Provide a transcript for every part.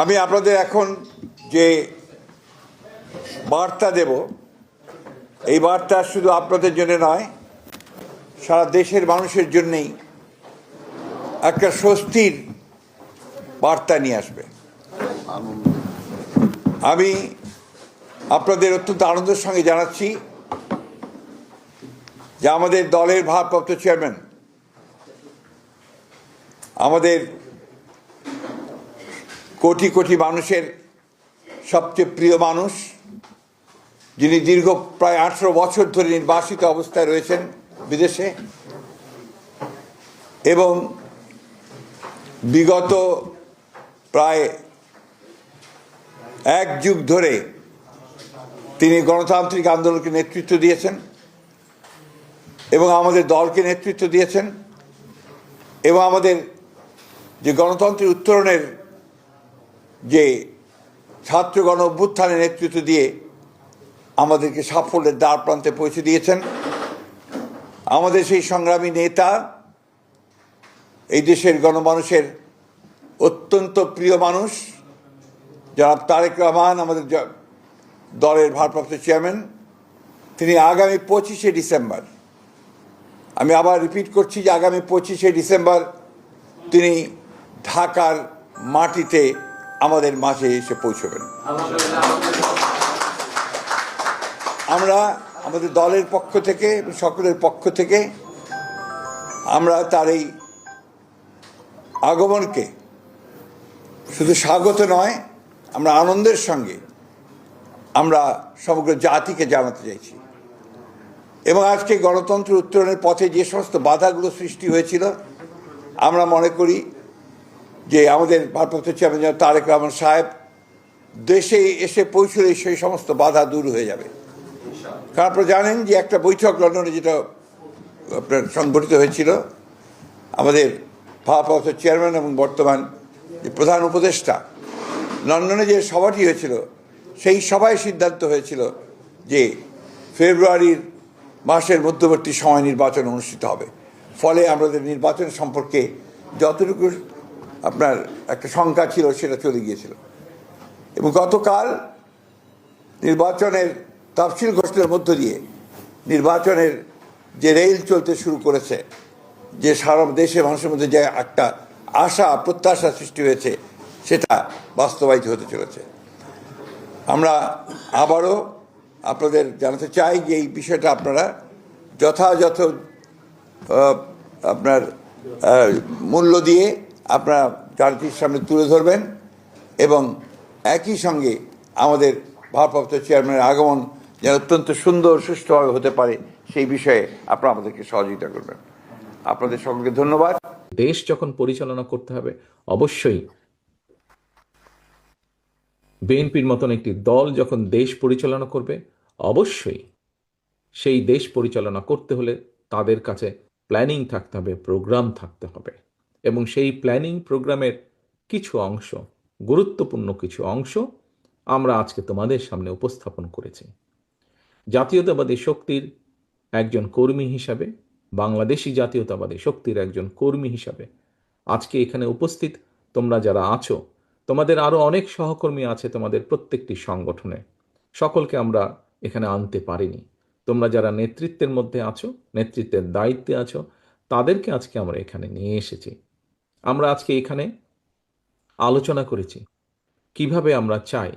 আমি আপনাদের এখন যে বার্তা দেব, এই বার্তা শুধু আপনাদের জন্য নয়, সারা দেশের মানুষের জন্যেই একটা স্বস্তির বার্তা নিয়ে আসবে। আমি আপনাদের অত্যন্ত আনন্দের সঙ্গে জানাচ্ছি যে আমাদের দলের ভারপ্রাপ্ত চেয়ারম্যান, আমাদের কোটি কোটি মানুষের সবচেয়ে প্রিয় মানুষ, যিনি দীর্ঘ প্রায় 18 বছর ধরে নির্বাসিত অবস্থায় রয়েছেন বিদেশে, এবং বিগত প্রায় 1 যুগ ধরে তিনি গণতান্ত্রিক আন্দোলনকে নেতৃত্ব দিয়েছেন এবং আমাদের দলকে নেতৃত্ব দিয়েছেন, এবং আমাদের যে গণতন্ত্রের উত্তরণের যে ছাত্র গণ অভ্যুত্থানের নেতৃত্ব দিয়ে আমাদেরকে সাফল্যের দ্বার প্রান্তে পৌঁছে দিয়েছেন। আমাদের সেই সংগ্রামী নেতা, এই দেশের গণমানুষের অত্যন্ত প্রিয় মানুষ জনাব তারেক রহমান, আমাদের দলের ভারপ্রাপ্ত চেয়ারম্যান, তিনি আগামী 25শে ডিসেম্বর, আমি আবার রিপিট করছি যে আগামী 25শে ডিসেম্বর তিনি ঢাকার মাটিতে আমাদের মাঝে এসে পৌঁছবেন। আমরা আমাদের দলের পক্ষ থেকে, সকলের পক্ষ থেকে আমরা তার এই আগমনকে শুধু স্বাগত নয়, আমরা আনন্দের সঙ্গে আমরা সমগ্র জাতিকে জানাতে চাইছি। এবং আজকে গণতন্ত্র উত্তরণের পথে যে সমস্ত বাধাগুলো সৃষ্টি হয়েছিল, আমরা মনে করি যে আমাদের ভারপ্রাপ্ত চেয়ারম্যান তারেক রহমান সাহেব দেশে এসে পৌঁছলে সেই সমস্ত বাধা দূর হয়ে যাবে। কারণ আপনারা জানেন যে একটা বৈঠক লন্ডনে যেটা আপনার সংগঠিত হয়েছিল, আমাদের ভারপ্রাপ্ত চেয়ারম্যান এবং বর্তমান যে প্রধান উপদেষ্টা, লন্ডনে যে সভাটি হয়েছিল, সেই সভায় সিদ্ধান্ত হয়েছিল যে ফেব্রুয়ারির মাসের মধ্যবর্তী সময় নির্বাচন অনুষ্ঠিত হবে। ফলে আমাদের নির্বাচন সম্পর্কে যতটুকু আপনার একটা শঙ্কা ছিল সেটা চলে গিয়েছিল। এবং গতকাল নির্বাচনের তফসিল ঘোষণার মধ্য দিয়ে নির্বাচনের যে রেল চলতে শুরু করেছে, যে সারা দেশের মানুষের মধ্যে যে একটা আশা প্রত্যাশা সৃষ্টি হয়েছে, সেটা বাস্তবায়িত হতে চলেছে। আমরা আবারও আপনাদের জানাতে চাই যে এই বিষয়টা আপনারা যথাযথ আপনার মূল্য দিয়ে আপনারা জাতির সামনে তুলে ধরবেন, এবং একই সঙ্গে আমাদের ভারপ্রাপ্ত চেয়ারম্যানের আগমন যেন অত্যন্ত সুন্দর সুষ্ঠুভাবে হতে পারে সেই বিষয়ে আপনারা আমাদেরকে সহযোগিতা করবেন। আপনাদের সকলকে ধন্যবাদ। দেশ যখন পরিচালনা করতে হবে, অবশ্যই বিএনপির মতন একটি দল যখন দেশ পরিচালনা করবে, অবশ্যই সেই দেশ পরিচালনা করতে হলে তাদের কাছে প্ল্যানিং থাকতে হবে, প্রোগ্রাম থাকতে হবে, এবং সেই প্ল্যানিং প্রোগ্রামের কিছু অংশ, গুরুত্বপূর্ণ কিছু অংশ আমরা আজকে তোমাদের সামনে উপস্থাপন করেছি। জাতীয়তাবাদী শক্তির একজন কর্মী হিসাবে, বাংলাদেশি জাতীয়তাবাদী শক্তির একজন কর্মী হিসাবে আজকে এখানে উপস্থিত তোমরা যারা আছো, তোমাদের আরও অনেক সহকর্মী আছে তোমাদের প্রত্যেকটি সংগঠনে, সকলকে আমরা এখানে আনতে পারিনি। তোমরা যারা নেতৃত্বের মধ্যে আছো, নেতৃত্বের দায়িত্বে আছো, তাদেরকে আজকে আমরা এখানে নিয়ে এসেছি। আমরা আজকে এখানে আলোচনা করেছি কিভাবে আমরা চাই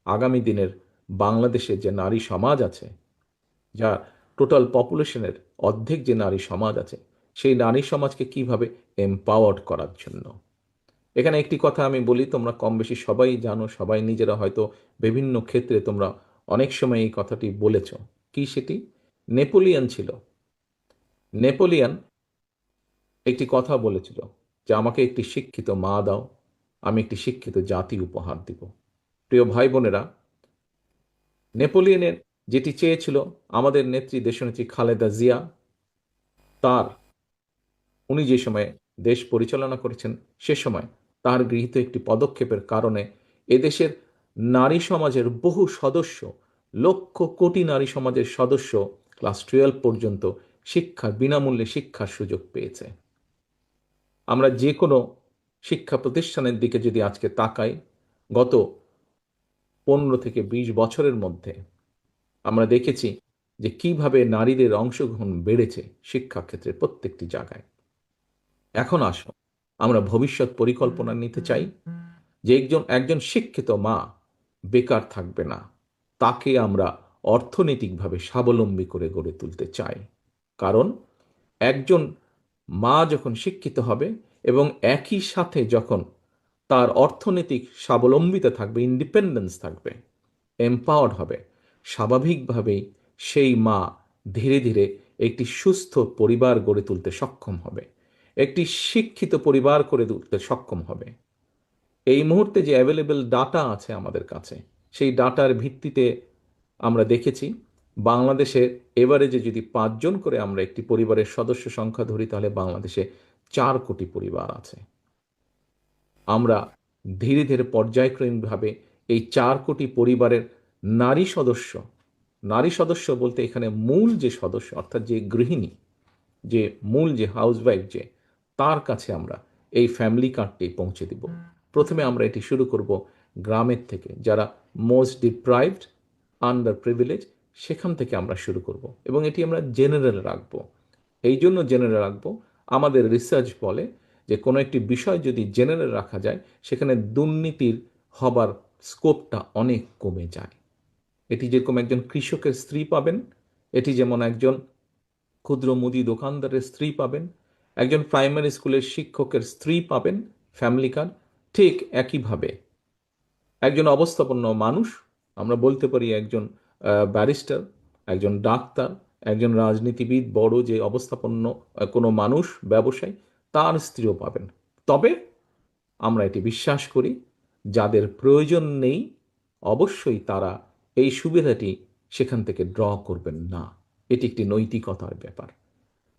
আগামী দিনের বাংলাদেশের যে নারী সমাজ আছে, যা টোটাল পপুলেশনের অর্ধেক যে নারী সমাজ আছে, সেই নারী সমাজকে কিভাবে এম্পাওয়ার্ড করার জন্য। এখানে একটি কথা আমি বলি, তোমরা কম বেশি সবাই জানো, সবাই নিজেরা হয়তো বিভিন্ন ক্ষেত্রে তোমরা অনেক সময় এই কথাটি বলেছ। কি সেটি? নেপোলিয়ন ছিল, নেপোলিয়ন একটি কথা বলেছিল যে আমাকে একটি শিক্ষিত মা দাও, আমি একটি শিক্ষিত জাতি উপহার দিব। প্রিয় ভাই বোনেরা, নেপোলিয়নের যেটি চেয়েছিল আমাদের নেত্রী দেশনেত্রী খালেদা জিয়া, উনি যে সময় দেশ পরিচালনা করেছেন, সে সময় তার গৃহীত একটি পদক্ষেপের কারণে এদেশের নারী সমাজের বহু সদস্য, লক্ষ কোটি নারী সমাজের সদস্য ক্লাস 12 পর্যন্ত বিনামূল্যে শিক্ষার সুযোগ পেয়েছে। আমরা যে কোনো শিক্ষা প্রতিষ্ঠানের দিকে যদি আজকে তাকাই, গত 15 থেকে 20 বছরের মধ্যে আমরা দেখেছি যে কিভাবে নারীদের অংশগ্রহণ বেড়েছে শিক্ষাক্ষেত্রের প্রত্যেকটি জায়গায়। এখন আসো, আমরা ভবিষ্যৎ পরিকল্পনা নিতে চাই যে একজন একজন শিক্ষিত মা বেকার থাকবে না, তাকে আমরা অর্থনৈতিকভাবে স্বাবলম্বী করে গড়ে তুলতে চাই। কারণ একজন মা যখন শিক্ষিত হবে এবং একই সাথে যখন তার অর্থনৈতিক স্বাবলম্বিতা থাকবে, ইন্ডিপেন্ডেন্স থাকবে, এম্পাওয়ার্ড হবে, স্বাভাবিকভাবেই সেই মা ধীরে ধীরে একটি সুস্থ পরিবার গড়ে তুলতে সক্ষম হবে, একটি শিক্ষিত পরিবার করে তুলতে সক্ষম হবে। এই মুহূর্তে যে অ্যাভেলেবল ডাটা আছে আমাদের কাছে, সেই ডাটার ভিত্তিতে আমরা দেখেছি বাংলাদেশে এভারেজে যদি 5 জন করে আমরা একটি পরিবারের সদস্য সংখ্যা ধরি, তাহলে বাংলাদেশে 4 কোটি পরিবার আছে। আমরা ধীরে ধীরে পর্যায়ক্রমিকভাবে এই 4 কোটি পরিবারের নারী সদস্য, নারী সদস্য বলতে এখানে মূল যে সদস্য অর্থাৎ যে গৃহিণী, যে মূল যে হাউসওয়াইফ, যে তার কাছে আমরা এই ফ্যামিলি কার্ডটি পৌঁছে দিব। প্রথমে আমরা এটি শুরু করব গ্রামের থেকে, যারা মোস্ট ডিপ্রাইভড, আন্ডার প্রিভিলেজ, সেখান থেকে আমরা শুরু করব এবং এটি আমরা জেনারেল রাখবো। এই জন্য জেনারেল রাখবো, আমাদের রিসার্চ বলে যে কোনো একটি বিষয় যদি জেনারেল রাখা যায়, সেখানে দুর্নীতির হবার স্কোপটা অনেক কমে যায়। এটি যেরকম একজন কৃষকের স্ত্রী পাবেন, এটি যেমন একজন ক্ষুদ্র মুদি দোকানদারের স্ত্রী পাবেন, একজন প্রাইমারি স্কুলের শিক্ষকের স্ত্রী পাবেন ফ্যামিলি কার্ড, ঠিক একইভাবে একজন অবস্থাপন্ন মানুষ, আমরা বলতে পারি একজন ব্যারিস্টার, একজন ডাক্তার, একজন রাজনীতিবিদ, বড় যে অবস্থাপন্ন কোনো মানুষ, ব্যবসায়ী, তার স্ত্রীও পাবেন। তবে আমরা এটি বিশ্বাস করি, যাদের প্রয়োজন নেই অবশ্যই তারা এই সুবিধাটি সেখান থেকে ড্র করবেন না। এটি একটি নৈতিকতার ব্যাপার।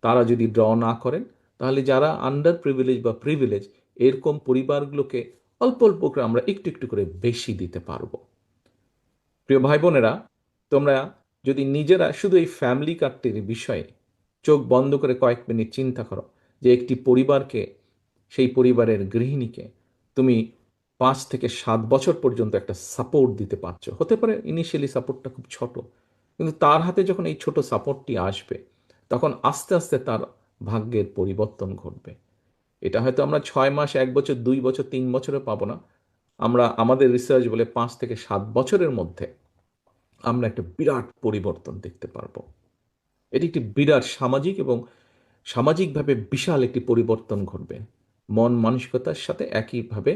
তারা যদি ড্র না করেন, তাহলে যারা আন্ডার প্রিভিলেজ বা প্রিভিলেজ, এরকম পরিবারগুলোকে অল্প অল্প করে আমরা একটু একটু করে বেশি দিতে পারবো। প্রিয় ভাই বোনেরা, তোমরা যদি নিজেরা শুধু এই ফ্যামিলি কার্ডটির বিষয়ে চোখ বন্ধ করে কয়েক মিনিট চিন্তা করো যে একটি পরিবারকে, সেই পরিবারের গৃহিণীকে তুমি 5 থেকে 7 বছর পর্যন্ত একটা সাপোর্ট দিতে পারছো। হতে পারে ইনিশিয়ালি সাপোর্টটা খুব ছোট, কিন্তু তার হাতে যখন এই ছোট সাপোর্টটি আসবে, তখন আস্তে আস্তে তার ভাগ্যের পরিবর্তন ঘটবে। এটা হয়তো আমরা 6 মাস, 1 বছর, 2 বছর, 3 বছরে পাবো না। আমরা, আমাদের রিসার্চ বলে 5 থেকে 7 বছরের মধ্যে আমরা একটা বিরাট পরিবর্তন দেখতে পারবো। এটি একটি বিরাট সামাজিক এবং সামাজিকভাবে বিশাল একটি পরিবর্তন ঘটবে। মন মানসিকতার সাথে একইভাবে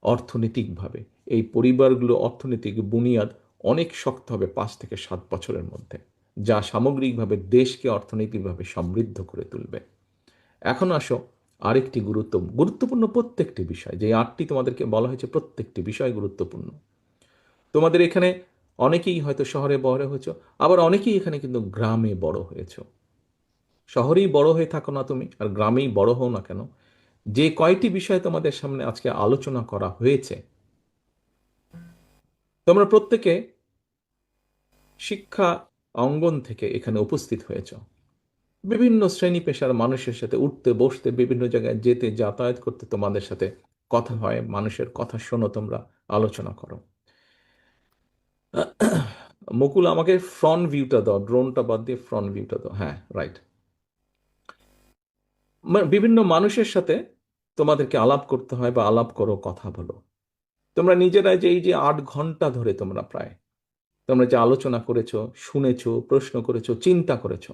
অর্থনৈতিকভাবে এই পরিবারগুলো অর্থনৈতিক বুনিয়াদ অনেক শক্ত হবে 5 থেকে 7 বছরের মধ্যে, যা সামগ্রিকভাবে দেশকে অর্থনৈতিকভাবে সমৃদ্ধ করে তুলবে। এখন আসো আরেকটি গুরুত্বপূর্ণ প্রত্যেকটি বিষয়, যে 8টি তোমাদেরকে বলা হয়েছে, প্রত্যেকটি বিষয় গুরুত্বপূর্ণ। তোমাদের এখানে অনেকেই হয়তো শহরে বড় হয়েছ, আবার অনেকেই এখানে কিন্তু গ্রামে বড় হয়েছ। শহরেই বড় হয়ে থাকো না তুমি, আর গ্রামেই বড় হও না কেন, যে কয়টি বিষয় তোমাদের সামনে আজকে আলোচনা করা হয়েছে, তোমরা প্রত্যেকে শিক্ষা অঙ্গন থেকে এখানে উপস্থিত হয়েছ। বিভিন্ন শ্রেণী পেশার মানুষের সাথে উঠতে বসতে, বিভিন্ন জায়গায় যেতে যাতায়াত করতে তোমাদের সাথে কথা হয়, মানুষের কথা শোনো, তোমরা আলোচনা করো। মুকুল, আমাকে ফ্রন্ট ভিউটা দাও, ড্রোনটা বাদ দিয়ে ফ্রন্ট ভিউটা দাও। হ্যাঁ, রাইট। বিভিন্ন মানুষের সাথে তোমাদেরকে আলাপ করতে হয় বা আলাপ করো, কথা বলো। তোমরা নিজেরাই যে এই যে 8 ঘন্টা ধরে তোমরা যে আলোচনা করেছো, শুনেছো, প্রশ্ন করেছো, চিন্তা করেছো,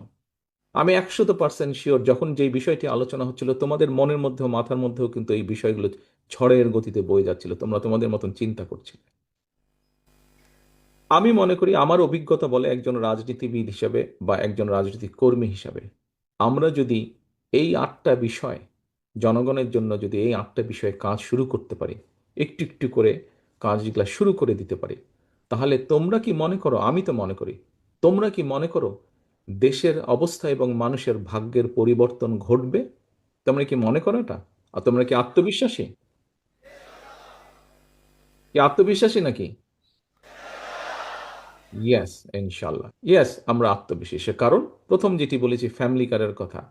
আমি 100% শিওর যখন যে বিষয়টি আলোচনা হচ্ছিল, তোমাদের মনের মধ্যেও মাথার মধ্যেও কিন্তু এই বিষয়গুলো ঝড়ের গতিতে বয়ে যাচ্ছিল। তোমরা তোমাদের মতন চিন্তা করছিলে। আমি মনে করি, আমার অভিজ্ঞতা বলে, একজন রাজনীতিবিদ হিসাবে বা একজন রাজনৈতিক কর্মী হিসাবে, আমরা যদি এই 8টা বিষয়, জনগণের জন্য যদি এই 8টা বিষয়ে কাজ শুরু করতে পারি, একটু একটু করে কাজগুলা শুরু করে দিতে পারি, তাহলে তোমরা কি মনে করো, আমি তো মনে করি, তোমরা কি মনে করো দেশের অবস্থা এবং মানুষের ভাগ্যের পরিবর্তন ঘটবে? তোমরা কি মনে করো এটা? আর তোমরা কি আত্মবিশ্বাসী? কি আত্মবিশ্বাসী নাকি? ইয়েস, ইনশাল্লাহ, ইয়েস, আমরা আত্মবিশ্বাসী। কারণ প্রথম যেটি বলেছি, ফ্যামিলি কারের কথা,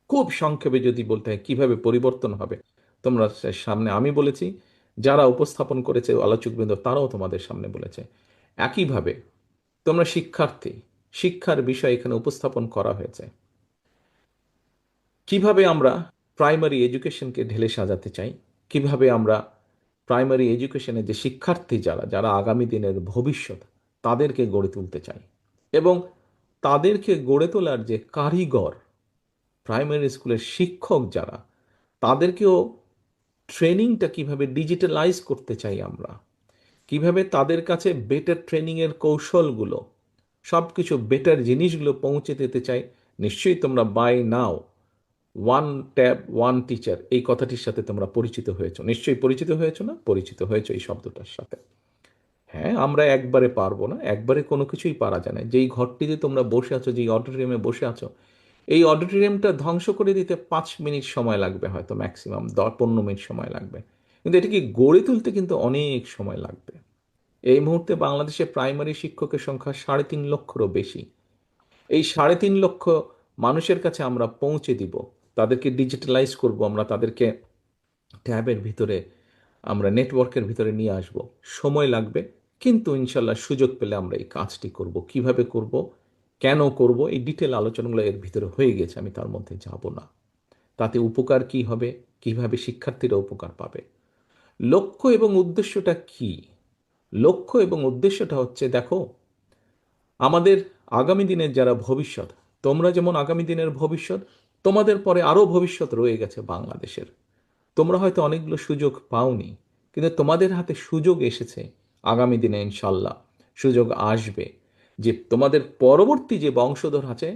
খুব সংক্ষেপে যদি বলতে হয় কিভাবে পরিবর্তন হবে, তোমরা সামনে আমি বলেছি যারা উপস্থাপন করেছে আলোচকবৃন্দ তারাও তোমাদের সামনে বলেছে। একইভাবে তোমরা শিক্ষার্থী, শিক্ষার বিষয় এখানে উপস্থাপন করা হয়েছে। কিভাবে আমরা প্রাইমারি এডুকেশনকে ঢেলে সাজাতে চাই, কিভাবে আমরা প্রাইমারি এডুকেশনে যে শিক্ষার্থী যারা যারা আগামী দিনের ভবিষ্যৎ তাদেরকে গড়ে তুলতে চাই, এবং তাদেরকে গড়ে তোলার যে কারিগর প্রাইমারি স্কুলের শিক্ষক যারা, তাদেরকেও ট্রেনিংটা কিভাবে ডিজিটালাইজ করতে চাই আমরা, কিভাবে তাদের কাছে বেটার ট্রেনিংয়ের কৌশলগুলো, সব কিছু বেটার জিনিসগুলো পৌঁছে দিতে চাই। নিশ্চয়ই তোমরা by now one tab one teacher এই কথাটির সাথে তোমরা পরিচিত হয়েছো, নিশ্চয়ই পরিচিত হয়েছো না? পরিচিত হয়েছো এই শব্দটার সাথে। হ্যাঁ, আমরা একবারে পারবো না, একবারে কোনো কিছুই পারা যায় না। যেই ঘরটিতে তোমরা বসে আছো, যেই অডিটোরিয়ামে বসে আছো, এই অডিটোরিয়ামটা ধ্বংস করে দিতে 5 মিনিট সময় লাগবে, হয়তো ম্যাক্সিমাম 15 মিনিট সময় লাগবে, কিন্তু এটাকে গড়ে তুলতে কিন্তু অনেক সময় লাগবে। এই মুহূর্তে বাংলাদেশে প্রাইমারি শিক্ষকের সংখ্যা 3.5 লক্ষেরও বেশি। এই 3.5 লক্ষ মানুষের কাছে আমরা পৌঁছে দিব, তাদেরকে ডিজিটালাইজ করব, আমরা তাদেরকে ট্যাবের ভিতরে, আমরা নেটওয়ার্কের ভিতরে নিয়ে আসব। সময় লাগবে, কিন্তু ইনশাল্লাহ সুযোগ পেলে আমরা এই কাজটি করব। কিভাবে করব, কেন করব, এই ডিটেল আলোচনাগুলো এর ভিতরে হয়ে গেছে, আমি তার মধ্যে যাব না। তাতে উপকার কি হবে, কিভাবে শিক্ষার্থীরা উপকার পাবে, লক্ষ্য এবং উদ্দেশ্যটা কি? লক্ষ্য এবং উদ্দেশ্যটা হচ্ছে, দেখো, আমাদের আগামী দিনের যারা ভবিষ্যৎ, তোমরা যেমন আগামী দিনের ভবিষ্যৎ, তোমাদের পরে আরও ভবিষ্যৎ রয়ে গেছে বাংলাদেশের। তোমরা হয়তো অনেকগুলো সুযোগ পাওনি, কিন্তু তোমাদের হাতে সুযোগ এসেছে। আগামী দিনে ইনশাল্লাহ সুযোগ আসবে, যে তোমাদের পরবর্তী যে বংশধর আছে,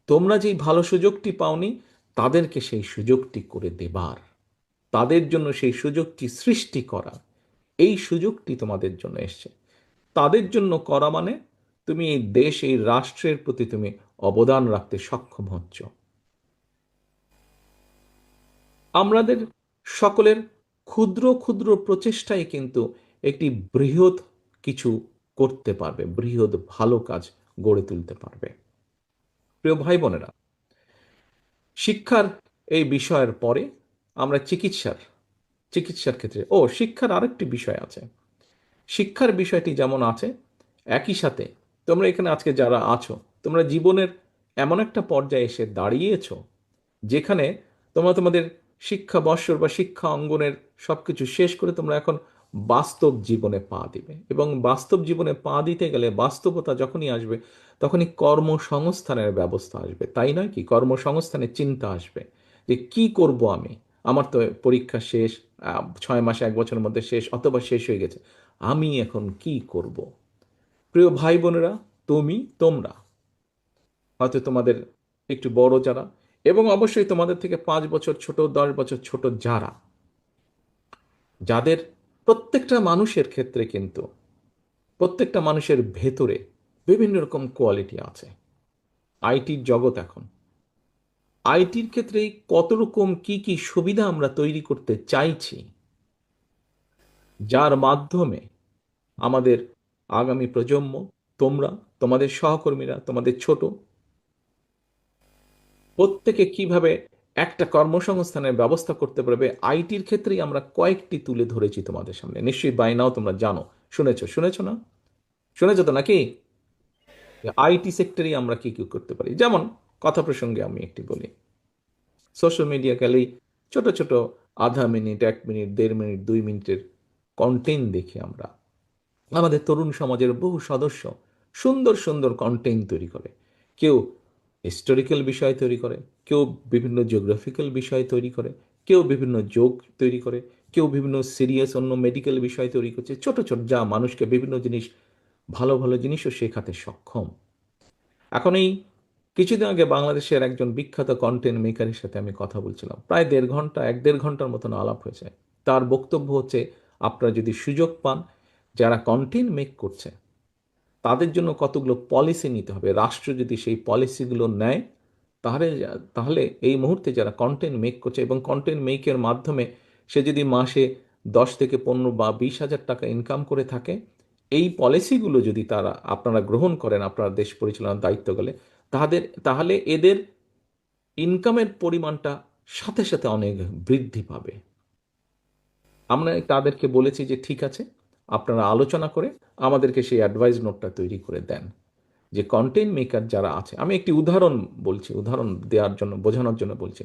তোমরা যেই ভালো সুযোগটি পাওনি তাদেরকে সেই সুযোগটি করে দেবার, তাদের জন্য সেই সুযোগটি সৃষ্টি করা, এই সুযোগটি তোমাদের জন্য এসছে। তাদের জন্য করা মানে তুমি এই দেশ, এই রাষ্ট্রের প্রতি তুমি অবদান রাখতে সক্ষম হচ্ছ। আমাদের সকলের ক্ষুদ্র ক্ষুদ্র প্রচেষ্টাই কিন্তু একটি বৃহৎ কিছু করতে পারবে, বৃহৎ ভালো কাজ গড়ে তুলতে পারবে। প্রিয় ভাই বোনেরা, শিক্ষার এই বিষয়ের পরে আমরা চিকিৎসার ক্ষেত্রে শিক্ষার আরেকটি বিষয় আছে। শিক্ষার বিষয়টি যেমন আছে, একই সাথে তোমরা এখানে আজকে যারা আছো, তোমরা জীবনের এমন একটা পর্যায়ে এসে দাঁড়িয়েছো যেখানে তোমরা তোমাদের শিক্ষা বৎসর বা শিক্ষা অঙ্গনের সব কিছু শেষ করে তোমরা এখন বাস্তব জীবনে পা দিবে, এবং বাস্তব জীবনে পা দিতে গেলে বাস্তবতা যখনই আসবে তখনই কর্মসংস্থানের ব্যবস্থা আসবে, তাই নয় কি? কর্মসংস্থানের চিন্তা আসবে যে কি করব আমি, আমার তো পরীক্ষা শেষ, 6 মাস 1 বছরের মধ্যে শেষ, অথবা শেষ হয়ে গেছে, আমি এখন কি করব? প্রিয় ভাই বোনেরা, তোমরা হয়তো তোমাদের একটু বড় যারা, এবং অবশ্যই তোমাদের থেকে 5 বছর ছোট, 10 বছর ছোট যারা, যাদের প্রত্যেকটা মানুষের ক্ষেত্রে কিন্তু প্রত্যেকটা মানুষের ভেতরে বিভিন্ন রকম কোয়ালিটি আছে। আইটির জগৎ এখন, আইটির ক্ষেত্রে কত রকম কি কি সুবিধা আমরা তৈরি করতে চাইছি, যার মাধ্যমে আমাদের আগামী প্রজন্ম, তোমরা, তোমাদের সহকর্মীরা, তোমাদের ছোট, প্রত্যেকে কিভাবে একটা কর্মসংস্থানের ব্যবস্থা করতে পারবে, আইটির ক্ষেত্রেই আমরা কয়েকটি তুলে ধরেছি তোমাদের সামনে। নিশ্চয়ই বাই নাও তোমরা জানো, শুনেছো না? শুনেছো তো নাকি? আইটি সেক্টরেই আমরা কি কি করতে পারি। যেমন কথা প্রসঙ্গে আমি একটি বলি, সোশ্যাল মিডিয়া গেলেই ছোট ছোট আধা মিনিট, 1 মিনিট, 1.5 মিনিট, 2 মিনিটের কন্টেন্ট দেখি আমরা। আমাদের তরুণ সমাজের বহু সদস্য সুন্দর সুন্দর কন্টেন্ট তৈরি করে। কেউ হিস্টোরিক্যাল বিষয় তৈরি করে, কেউ বিভিন্ন জিওগ্রাফিক্যাল বিষয় তৈরি করে, কেউ বিভিন্ন যোগ তৈরি করে, কেউ বিভিন্ন সিরিয়াস অন্য মেডিকেল বিষয় তৈরি করছে, ছোট ছোট, যা মানুষকে বিভিন্ন জিনিস, ভালো ভালো জিনিসও শেখাতে সক্ষম। এখন এই কিছুদিন আগে বাংলাদেশের একজন বিখ্যাত কন্টেন্ট মেকারের সাথে আমি কথা বলছিলাম, প্রায় 1.5 ঘন্টা 1.5 ঘন্টার মতন আলাপ হয়েছে। তার বক্তব্য হচ্ছে, আপনারা যদি সুযোগ পান, যারা কন্টেন্ট মেক করছে তাদের জন্য কতগুলো পলিসি নিতে হবে, রাষ্ট্র যদি সেই পলিসিগুলো নেয়, তাহলে তাহলে এই মুহূর্তে যারা কন্টেন্ট মেক করছে এবং কন্টেন্ট মেকের মাধ্যমে সে যদি মাসে 10 থেকে 15 বা 20 হাজার টাকা ইনকাম করে থাকে, এই পলিসিগুলো যদি আপনারা গ্রহণ করেন আপনারা দেশ পরিচালনার দায়িত্ব গেলে, তাহলে এদের ইনকামের পরিমাণটা সাথে সাথে অনেক বৃদ্ধি পাবে। আমরা তাদেরকে বলেছি যে ঠিক আছে, আপনারা আলোচনা করে আমাদেরকে সেই অ্যাডভাইস নোটটা তৈরি করে দেন, যে কন্টেন্ট মেকার যারা আছে, আমি একটি উদাহরণ বলছি, উদাহরণ দেওয়ার জন্য, বোঝানোর জন্য বলছি,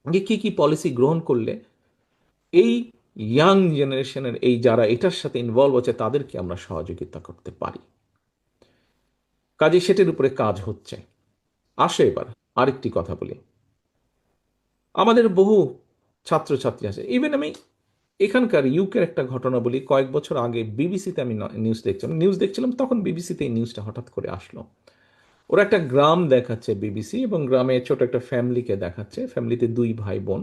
যে কি কি পলিসি গ্রহণ করলে এই ইয়াং জেনারেশনের এই যারা এটার সাথে ইনভলভ আছে তাদেরকে আমরা সহযোগিতা করতে পারি। কাজে সেটার উপরে কাজ হচ্ছে। আসে এবার আরেকটি কথা বলি, আমাদের বহু ছাত্রছাত্রী আছে, ইভেন আমি এখানকার ইউকের একটা ঘটনা বলি। কয়েক বছর আগে বিবিসিতে আমি নিউজ দেখছিলাম, তখন বিবিসিতে এই নিউজটা হঠাৎ করে আসলো। ওরা একটা গ্রাম দেখাচ্ছে বিবিসি, এবং গ্রামে ছোট একটা ফ্যামিলিকে দেখাচ্ছে, ফ্যামিলিতে দুই ভাই বোন।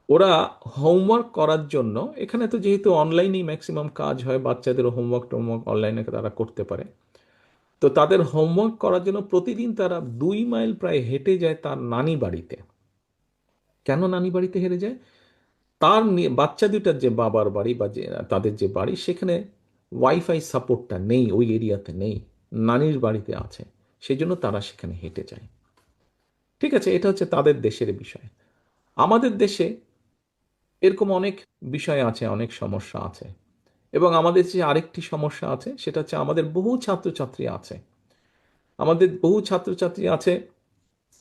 ওরা হোমওয়ার্ক করার জন্য, এখানে তো যেহেতু অনলাইনেই ম্যাক্সিমাম কাজ হয়, বাচ্চাদের হোমওয়ার্ক টোমওয়ার্ক অনলাইনে তারা করতে পারে, তো তাদের হোমওয়ার্ক করার জন্য প্রতিদিন তারা 2 মাইল প্রায় হেঁটে যায় তার নানি বাড়িতে। কেন নানি বাড়িতে হেরে যায়? তার বাচ্চা দুটার যে বাবার বাড়ি বা যে তাদের যে বাড়ি, সেখানে ওয়াইফাই সাপোর্টটা নেই, ওই এরিয়াতে নেই, নানির বাড়িতে আছে, সেই জন্য তারা সেখানে হেঁটে যায়। ঠিক আছে, এটা হচ্ছে তাদের দেশের বিষয়। আমাদের দেশে এরকম অনেক বিষয় আছে, অনেক সমস্যা আছে, এবং আমাদের যে আরেকটি সমস্যা আছে সেটা হচ্ছে আমাদের বহু ছাত্রছাত্রী আছে,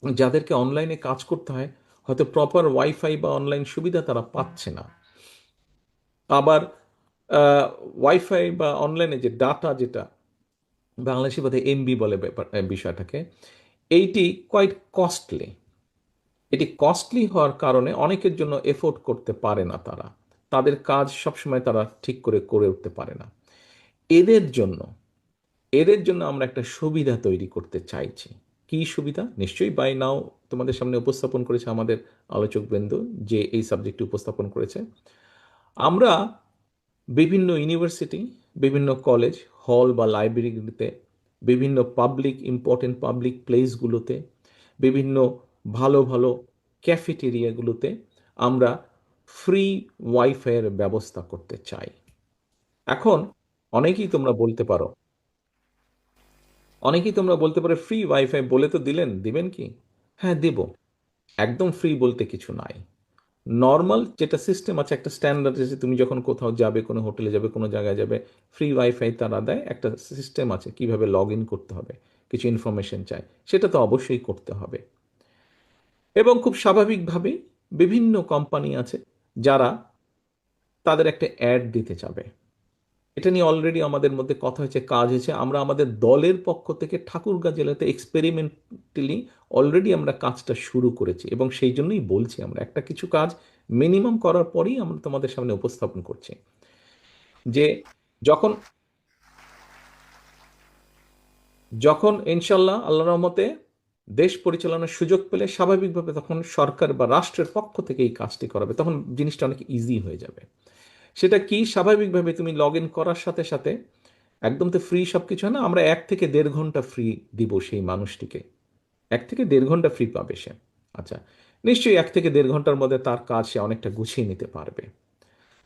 যাদেরকে অনলাইনে কাজ করতে হয়, হয়তো প্রপার ওয়াইফাই বা অনলাইন সুবিধা তারা পাচ্ছে না। আবার ওয়াইফাই বা অনলাইনে যে ডাটা, যেটা বাংলাদেশি বোধহয় এমবি বলে বিষয়টাকে, এইটি কোয়াইট কস্টলি। এটি কস্টলি হওয়ার কারণে অনেকের জন্য এফোর্ড করতে পারে না, তারা তাদের কাজ সবসময় তারা ঠিক করে করে উঠতে পারে না। এদের জন্য এদের জন্য আমরা একটা সুবিধা তৈরি করতে চাইছি। কি সুবিধা? নিশ্চয়ই বাই নাও তোমাদের সামনে উপস্থাপন করেছে আমাদের আলোচক বৃন্দ, যে এই সাবজেক্টটি উপস্থাপন করেছে। আমরা বিভিন্ন ইউনিভার্সিটি, বিভিন্ন কলেজ, হল বা লাইব্রেরিগুলিতে, বিভিন্ন ইম্পর্টেন্ট পাবলিক প্লেসগুলোতে, বিভিন্ন ভালো ভালো ক্যাফেটেরিয়াগুলোতে আমরা ফ্রি ওয়াইফাইয়ের ব্যবস্থা করতে চাই। এখন অনেকেই তোমরা বলতে পারো ফ্রি ওয়াইফাই বলে তো দিবেন কি? হ্যাঁ, দেব। একদম ফ্রি বলতে কিছু নাই। নর্মাল যেটা সিস্টেম আছে, একটা স্ট্যান্ডার্ড আছে, তুমি যখন কোথাও যাবে, কোনো হোটেলে যাবে, কোনো জায়গায় যাবে, ফ্রি ওয়াইফাই তারা দেয়, একটা সিস্টেম আছে কিভাবে লগ ইন করতে হবে, কিছু ইনফরমেশন চাই, সেটা তো অবশ্যই করতে হবে। এবং খুব স্বাভাবিকভাবেই বিভিন্ন কোম্পানি আছে যারা তাদের একটা অ্যাড দিতে চাবে। এটা নিয়ে অলরেডি আমাদের মধ্যে কথা হয়েছে, কাজ হয়েছে। আমরা আমাদের দলের পক্ষ থেকে ঠাকুরগাঁ জেলাতে এক্সপেরিমেন্টালি অলরেডি আমরা কাজটা শুরু করেছি, এবং সেই জন্যই বলছি আমরা একটা কিছু কাজ মিনিমাম করার পরেই আমরা তোমাদের সামনে উপস্থাপন করছি, যে যখন যখন ইনশাল্লাহ আল্লাহ রহমতে দেশ পরিচালনার সুযোগ পেলে স্বাভাবিকভাবে তখন সরকার বা রাষ্ট্রের পক্ষ থেকে এই কাজটি করাবে, তখন জিনিসটা অনেক ইজি হয়ে যাবে। সেটা কি? স্বাভাবিকভাবে তুমি লগ ইন করার সাথে সাথে একদম তো ফ্রি সব কিছু হয় না, আমরা 1 থেকে 1.5 ঘন্টা ফ্রি দিব সেই মানুষটিকে। 1 থেকে 1.5 ঘন্টা ফ্রি পাবে সে। আচ্ছা, নিশ্চয়ই 1 থেকে 1.5 ঘন্টার মধ্যে তার কাজ সে অনেকটা গুছিয়ে নিতে পারবে।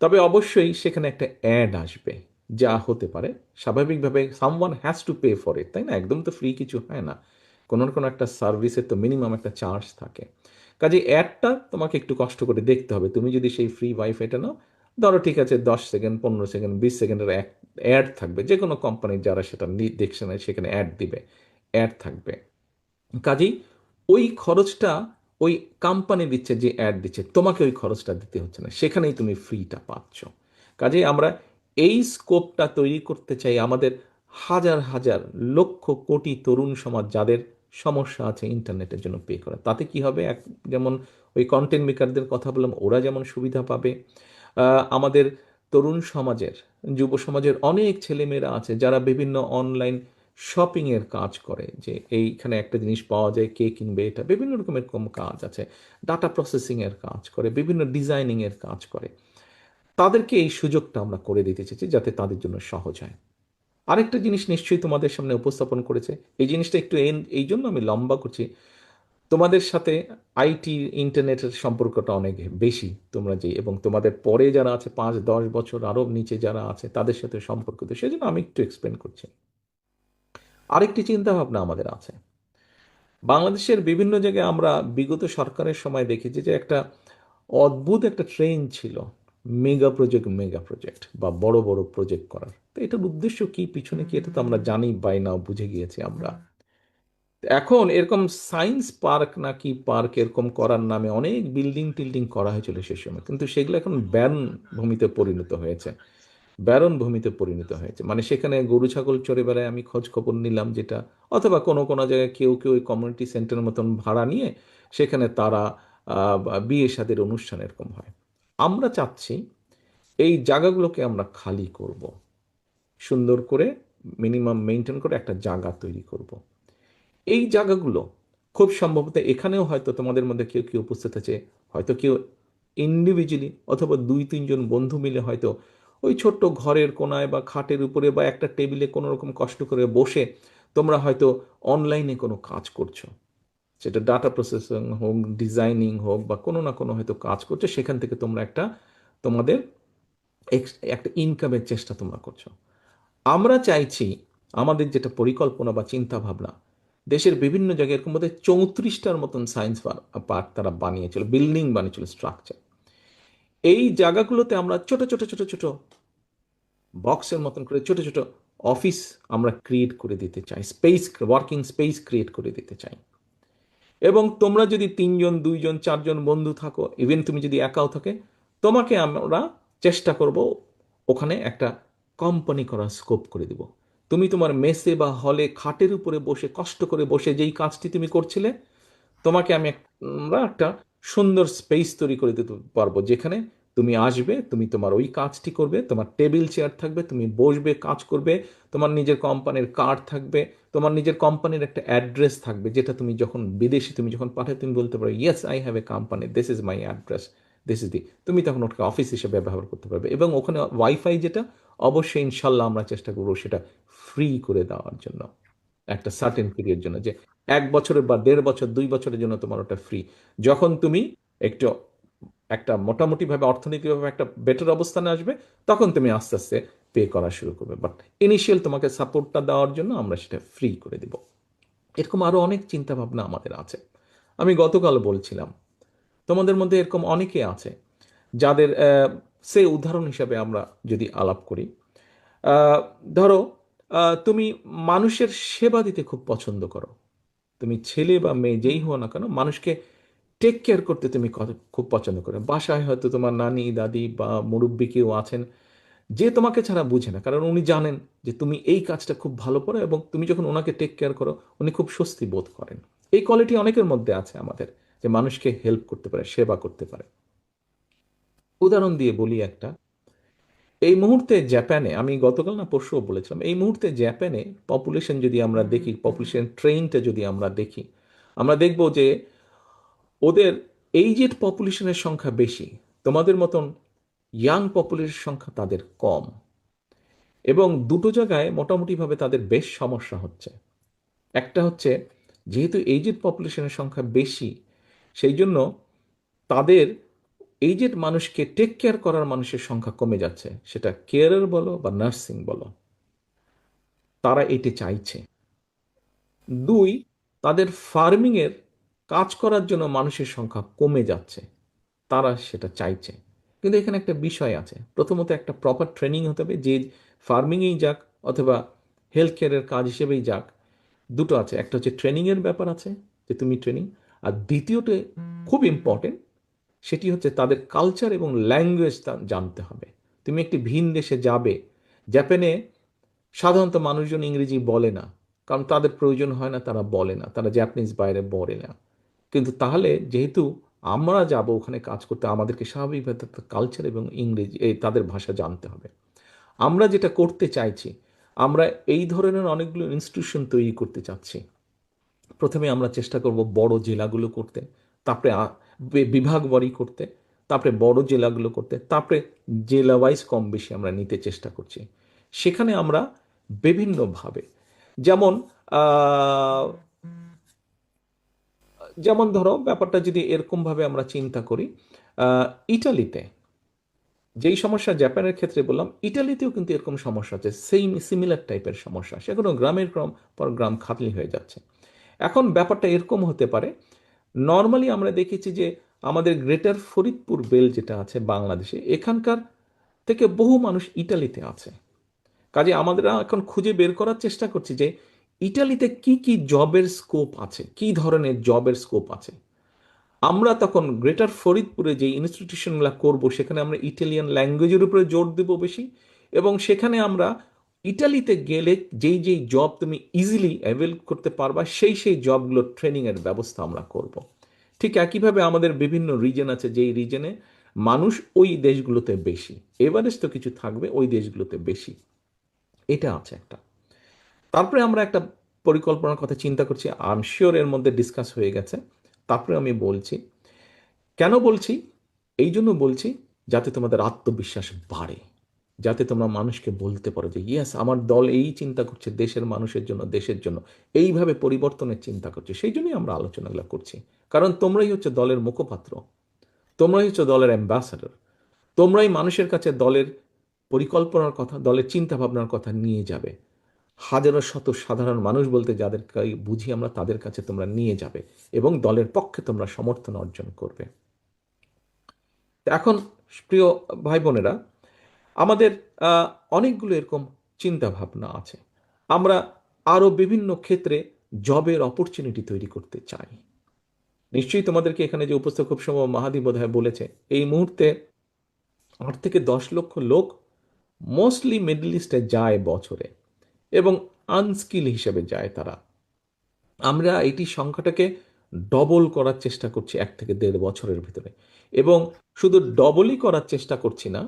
তবে অবশ্যই সেখানে একটা অ্যাড আসবে, যা হতে পারে স্বাভাবিকভাবে someone has to pay for it, তাই না? একদম তো ফ্রি কিছু হয় না, কোনো না কোনো একটা সার্ভিসের তো মিনিমাম একটা চার্জ থাকে। কাজে অ্যাডটা তোমাকে একটু কষ্ট করে দেখতে হবে। তুমি যদি সেই ফ্রি ওয়াইফাইটা নাও, ধরো ঠিক আছে, 10 সেকেন্ড, 15 সেকেন্ড, 20 সেকেন্ডের অ্যাড থাকবে, যে কোনো কোম্পানির যারা সেটা দেখছে না সেখানে অ্যাড দিবে, অ্যাড থাকবে। কাজেই ওই খরচটা ওই কোম্পানি দিচ্ছে, যে অ্যাড দিচ্ছে, তোমাকে ওই খরচটা দিতে হচ্ছে না, সেখানেই তুমি ফ্রিটা পাচ্ছ। কাজেই আমরা এই স্কোপটা তৈরি করতে চাই আমাদের হাজার হাজার লক্ষ কোটি তরুণ সমাজ, যাদের সমস্যা আছে ইন্টারনেটের জন্য পে করা। তাতে কি হবে? যেমন ওই কন্টেন্ট মেকারদের কথা বললাম, ওরা যেমন সুবিধা পাবে, আমাদের তরুণ সমাজের, যুব সমাজের অনেক ছেলেমেয়েরা আছে যারা বিভিন্ন অনলাইন শপিংয়ের কাজ করে, যে এইখানে একটা জিনিস পাওয়া যায়, কে কিনবে, এটা বিভিন্ন রকমের কম কাজ আছে, ডাটা প্রসেসিংয়ের কাজ করে, বিভিন্ন ডিজাইনিংয়ের কাজ করে, তাদেরকে এই সুযোগটা আমরা করে দিতে চাইছি যাতে তাদের জন্য সহজ হয়। আরেকটা জিনিস নিশ্চয়ই তোমাদের সামনে উপস্থাপন করেছে, এই জিনিসটা একটু এই জন্য আমি লম্বা করছি, তোমাদের সাথে আইটি ইন্টারনেটের সম্পর্কটা অনেক বেশি, তোমরা যে, এবং তোমাদের পরে যারা আছে 5-10 বছর আরও নিচে যারা আছে তাদের সাথে সম্পর্কিত, সেজন্য আমি একটু এক্সপ্লেন করছি। আরেকটি চিন্তা ভাবনা আমাদের আছে, বাংলাদেশের বিভিন্ন জায়গায় আমরা বিগত সরকারের সময় দেখেছি যে একটা অদ্ভুত একটা ট্রেন ছিল, মেগা প্রজেক্ট বা বড় বড় প্রজেক্ট করার। তো এটার উদ্দেশ্য কি, পিছনে কি, এটা তো আমরা জানি, বাই নাও বুঝে গিয়েছি আমরা। এখন এরকম সায়েন্স পার্ক নাকি পার্ক এরকম করার নামে অনেক বিল্ডিং টিল্ডিং করা হয়েছিল সে সময়, কিন্তু সেগুলো এখন ব্যান ভূমিতে পরিণত হয়েছে, ব্যারন ভূমিতে পরিণত হয়েছে। মানে সেখানে গরু ছাগল চড়ে বেড়ায়, আমি খোঁজ খবর নিলাম যেটা, অথবা কোনো কোনো জায়গায় কেউ কেউ ওই কমিউনিটি সেন্টারের মতন ভাড়া নিয়ে সেখানে তারা বিয়ে শাদীর অনুষ্ঠান এরকম হয়। আমরা চাচ্ছি এই জায়গাগুলোকে আমরা খালি করব, সুন্দর করে মিনিমাম মেনটেন করে একটা জায়গা তৈরি করব। এই জায়গাগুলো খুব সম্ভবত এখানেও হয়তো তোমাদের মধ্যে কেউ কেউ উপস্থিত আছে, হয়তো কেউ ইন্ডিভিজুয়ালি অথবা দুই তিনজন বন্ধু মিলে হয়তো ওই ছোট্ট ঘরের কোনায় বা খাটের উপরে বা একটা টেবিলে কোনো রকম কষ্ট করে বসে তোমরা হয়তো অনলাইনে কোনো কাজ করছো, সেটা ডাটা প্রসেসিং হোক, ডিজাইনিং হোক, বা কোনো না কোনো হয়তো কাজ করছো, সেখান থেকে তোমরা একটা তোমাদের একটা ইনকামের চেষ্টা তোমরা করছো। আমরা চাইছি আমাদের যেটা পরিকল্পনা বা চিন্তা ভাবনা, দেশের বিভিন্ন জায়গায় এরকম বোধহয় 34টার মতন সায়েন্স পার্ক তারা বানিয়েছিল, বিল্ডিং বানিয়েছিল, স্ট্রাকচার। এই জায়গাগুলোতে আমরা ছোট ছোট ছোট ছোট বক্সের মতন করে ছোট ছোট অফিস আমরা ক্রিয়েট করে দিতে চাই, স্পেস, ওয়ার্কিং স্পেস ক্রিয়েট করে দিতে চাই। এবং তোমরা যদি 3জন 2জন 4জন বন্ধু থাকো, ইভেন তুমি যদি একাও থাকে, তোমাকে আমরা চেষ্টা করব ওখানে একটা কোম্পানি করার স্কোপ করে দিব। তুমি তোমার মেসে বা হলে খাটের উপরে বসে কষ্ট করে বসে যেই কাজটি তুমি করছিলে, তোমাকে আমরা একটা সুন্দর স্পেস তৈরি করে দিতে পারবো, যেখানে তুমি আসবে, তুমি তোমার ওই কাজটি করবে, তোমার টেবিল চেয়ার থাকবে, তুমি বসবে, কাজ করবে, তোমার নিজের কোম্পানির কার্ড থাকবে, তোমার নিজের কোম্পানির একটা অ্যাড্রেস থাকবে, যেটা তুমি যখন বিদেশে তুমি যখন পাঠাবে তুমি বলতে পারো, yes I have a company, this is my address, this is the, তুমি তখন ওটাকে অফিস হিসেবে ব্যবহার করতে পারবে। এবং ওখানে ওয়াইফাই যেটা, অবশ্যই ইনশাল্লাহ আমরা চেষ্টা করবো সেটা ফ্রি করে দেওয়ার জন্য একটা সার্টেন পিরিয়ড জন্য, যে 1 বছরের বা 1.5 বছর 2 বছরের জন্য তোমার ওটা ফ্রি। যখন তুমি একটু একটা মোটামুটিভাবে অর্থনৈতিকভাবে একটা বেটার অবস্থানে আসবে, তখন তুমি আস্তে আস্তে পে করা শুরু করবে, বাট ইনিশিয়াল তোমাকে সাপোর্টটা দেওয়ার জন্য আমরা সেটা ফ্রি করে দিব। এরকম আরো অনেক চিন্তা ভাবনা আমাদের আছে। আমি গতকাল বলছিলাম, তোমাদের মধ্যে এরকম অনেকে আছে যাদের সে উদাহরণ হিসাবে আমরা যদি আলাপ করি, আহ, ধরো তুমি মানুষের সেবা দিতে খুব পছন্দ করো, তুমি ছেলে বা মেয়ে যেই হও না কেন, মানুষকে টেক কেয়ার করতে তুমি খুব পছন্দ করো। বাসায় হয়তো তোমার নানি দাদি বা মুরব্বী কেউ আছেন যে তোমাকে ছাড়া বুঝে না, কারণ উনি জানেন যে তুমি এই কাজটা খুব ভালো করো, এবং তুমি যখন ওনাকে টেক কেয়ার করো উনি খুব স্বস্তি বোধ করেন। এই কোয়ালিটি অনেকের মধ্যে আছে আমাদের, যে মানুষকে হেল্প করতে পারে, সেবা করতে পারে। উদাহরণ দিয়ে বলি একটা, এই মুহূর্তে জাপানে, আমি গতকাল না পরশুও বলেছিলাম, এই মুহূর্তে জাপানে পপুলেশন যদি আমরা দেখি, পপুলেশন ট্রেনটা যদি আমরা দেখি, আমরা দেখব যে ওদের এইজেড পপুলেশনের সংখ্যা বেশি, তোমাদের মতন ইয়াং পপুলেশনের সংখ্যা তাদের কম। এবং দুটো জায়গায় মোটামুটিভাবে তাদের বেশ সমস্যা হচ্ছে। একটা হচ্ছে, যেহেতু এইজেড পপুলেশনের সংখ্যা বেশি, সেই জন্য তাদের এইজেড মানুষকে টেক কেয়ার করার মানুষের সংখ্যা কমে যাচ্ছে, সেটা কেয়ারার বলো বা নার্সিং বলো, তারা এটি চাইছে। 2, তাদের ফার্মিংয়ের কাজ করার জন্য মানুষের সংখ্যা কমে যাচ্ছে, তারা সেটা চাইছে। কিন্তু এখানে একটা বিষয় আছে, প্রথমত একটা প্রপার ট্রেনিং হতে হবে, যে ফার্মিংয়েই যাক অথবা হেলথ কেয়ারের কাজ হিসেবেই যাক, দুটো আছে, একটা হচ্ছে ট্রেনিংয়ের ব্যাপার আছে, যে তুমি ট্রেনিং, আর দ্বিতীয়টা খুব ইম্পর্টেন্ট, সেটি হচ্ছে তাদের কালচার এবং ল্যাঙ্গুয়েজ জানতে হবে। তুমি একটি ভিন দেশে যাবে, জাপানে সাধারণত মানুষজন ইংরেজি বলে না, কারণ তাদের প্রয়োজন হয় না, তারা বলে না, তারা জাপানিজ বাইরে বলে না। কিন্তু তাহলে যেহেতু আমরা যাব ওখানে কাজ করতে, আমাদেরকে স্বাভাবিকভাবে তাদের কালচার এবং ইংরেজি তাদের ভাষা জানতে হবে। আমরা যেটা করতে চাইছি, আমরা এই ধরনের অনেকগুলো ইনস্টিটিউশন তৈরি করতে চাচ্ছি। প্রথমে আমরা চেষ্টা করব বড় জেলাগুলো করতে, তারপরে বিভাগ বাড়ি করতে, তারপরে বড় জেলাগুলো করতে, তারপরে জেলা ওয়াইজ কম বেশি আমরা নিতে চেষ্টা করছি। সেখানে আমরা বিভিন্নভাবে, যেমন আহ, যেমন ধরো ব্যাপারটা যদি এরকমভাবে আমরা চিন্তা করি, আহ, ইটালিতে যেই সমস্যা জাপানের ক্ষেত্রে বললাম, ইটালিতেও কিন্তু এরকম সমস্যা আছে, সেম সিমিলার টাইপের সমস্যা, সেখানে গ্রামের গ্রাম পর গ্রাম খাতলি হয়ে যাচ্ছে। এখন ব্যাপারটা এরকম হতে পারে, নর্মালি আমরা দেখেছি যে আমাদের গ্রেটার ফরিদপুর বেল যেটা আছে বাংলাদেশে, এখানকার থেকে বহু মানুষ ইটালিতে আছে। কাজে আমাদের এখন খুঁজে বের করার চেষ্টা করছি যে ইটালিতে কি কি জবের স্কোপ আছে, কি ধরনের জবের স্কোপ আছে। আমরা তখন গ্রেটার ফরিদপুরে যে ইনস্টিটিউশনগুলো করব, সেখানে আমরা ইটালিয়ান ল্যাঙ্গুয়েজের উপরে জোর দেব বেশি, এবং সেখানে আমরা ইটালিতে গেলে যেই যেই জব তুমি ইজিলি অ্যাভেল করতে পারবা, সেই সেই জবগুলোর ট্রেনিংয়ের ব্যবস্থা আমরা করব। ঠিক একইভাবে আমাদের বিভিন্ন রিজন আছে, যেই রিজনে মানুষ ওই দেশগুলোতে বেশি, এভারেজ তো কিছু থাকবে ওই দেশগুলোতে বেশি, এটা আছে একটা। তারপরে আমরা একটা পরিকল্পনার কথা চিন্তা করছি, আই এম শিওর এর মধ্যে ডিসকাস হয়ে গেছে। তারপরে আমি বলছি কেন বলছি, এই জন্য বলছি যাতে তোমাদের আত্মবিশ্বাস বাড়ে, যাতে তোমরা মানুষকে বলতে পারো যে ইয়েস, আমার দল এই চিন্তা করছে দেশের মানুষের জন্য, দেশের জন্য এইভাবে পরিবর্তনের চিন্তা করছে। সেই জন্যই আমরা আলোচনাগুলো করছি, কারণ তোমরাই হচ্ছে দলের মুখপাত্র, তোমরাই হচ্ছে দলের অ্যাম্বাসাডর, তোমরাই মানুষের কাছে দলের পরিকল্পনার কথা, দলের চিন্তা ভাবনার কথা নিয়ে যাবে। হাজারো শত সাধারণ মানুষ বলতে যাদেরকে বুঝি আমরা, তাদের কাছে তোমরা নিয়ে যাবে এবং দলের পক্ষে তোমরা সমর্থন অর্জন করবে। এখন প্রিয় ভাই বোনেরা, আমাদের অনেকগুলো এরকম চিন্তা ভাবনা আছে। আমরা আরো বিভিন্ন ক্ষেত্রে জবের অপরচুনিটি তৈরি করতে চাই। নিশ্চয়ই তোমাদেরকে এখানে যে উপস্থাপক সময় মাহাদি বোধহয় বলেছে, এই মুহূর্তে 8 থেকে 10 লক্ষ লোক মোস্টলি মিডল ইস্টে যায় বছরে, এবং আনস্কিল হিসেবে যায় তারা। আমরা এইটি সংখ্যাটাকে ডবল করার চেষ্টা করছি 1 থেকে 1.5 বছরের ভিতরে, এবং শুধু ডবলই করার চেষ্টা করছি না,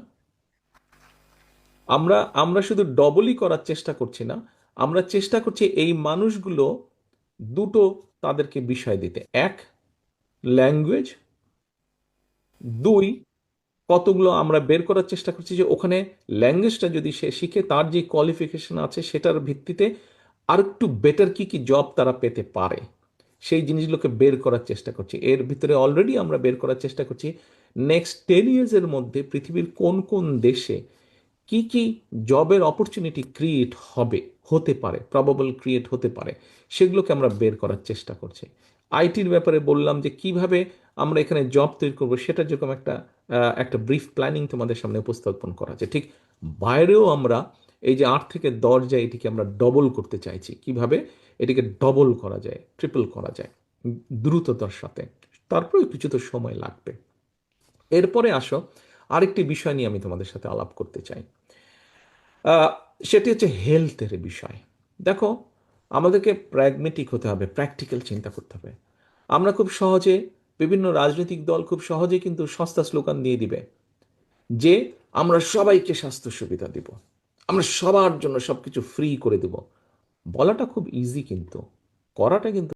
আমরা আমরা শুধু ডবলই করার চেষ্টা করছি না, আমরা চেষ্টা করছি এই মানুষগুলো দুটো তাদেরকে বিষয় দিতে। এক, ল্যাঙ্গুয়েজ। দুই, কতগুলো আমরা বের করার চেষ্টা করছি যে ওখানে ল্যাঙ্গুয়েজটা যদি সে শিখে, তার যে কোয়ালিফিকেশন আছে সেটার ভিত্তিতে আর একটু বেটার কি কি জব তারা পেতে পারে, সেই জিনিসগুলোকে বের করার চেষ্টা করছি। এর ভিতরে অলরেডি আমরা বের করার চেষ্টা করছি নেক্সট 10 ইয়ার্সের মধ্যে পৃথিবীর কোন কোন দেশে কি কি জবের অপরচুনিটি ক্রিয়েট হতে পারে, প্রবাবল ক্রিয়েট হতে পারে, সেগুলোকে আমরা বের করার চেষ্টা করছি। আইটির ব্যাপারে বললাম যে কিভাবে আমরা এখানে জব তৈরি করবো, সেটা যেরকম একটা ব্রিফ প্ল্যানিং তোমাদের সামনে উপস্থাপন করা আছে, ঠিক বাইরেও আমরা এই যে 8 থেকে 10 যায়, এটিকে আমরা ডবল করতে চাইছি। কিভাবে এটিকে ডবল করা যায়, ট্রিপল করা যায় দ্রুততার সাথে, তারপরে কিছু তো সময় লাগবে। এরপরে আসো, আরেকটি বিষয় নিয়ে আমি তোমাদের সাথে আলাপ করতে চাই। সেটি হচ্ছে হেলথের বিষয়। দেখো, আমাদেরকে প্র্যাগমেটিক হতে হবে, প্র্যাকটিক্যাল চিন্তা করতে হবে। আমরা খুব সহজে, বিভিন্ন রাজনৈতিক দল খুব সহজে কিন্তু সস্তা স্লোগান দিয়ে দিবে যে আমরা সবাইকে স্বাস্থ্য সুবিধা দিব, আমরা সবার জন্য সবকিছু ফ্রি করে দেব। বলাটা খুব ইজি, কিন্তু করাটা কিন্তু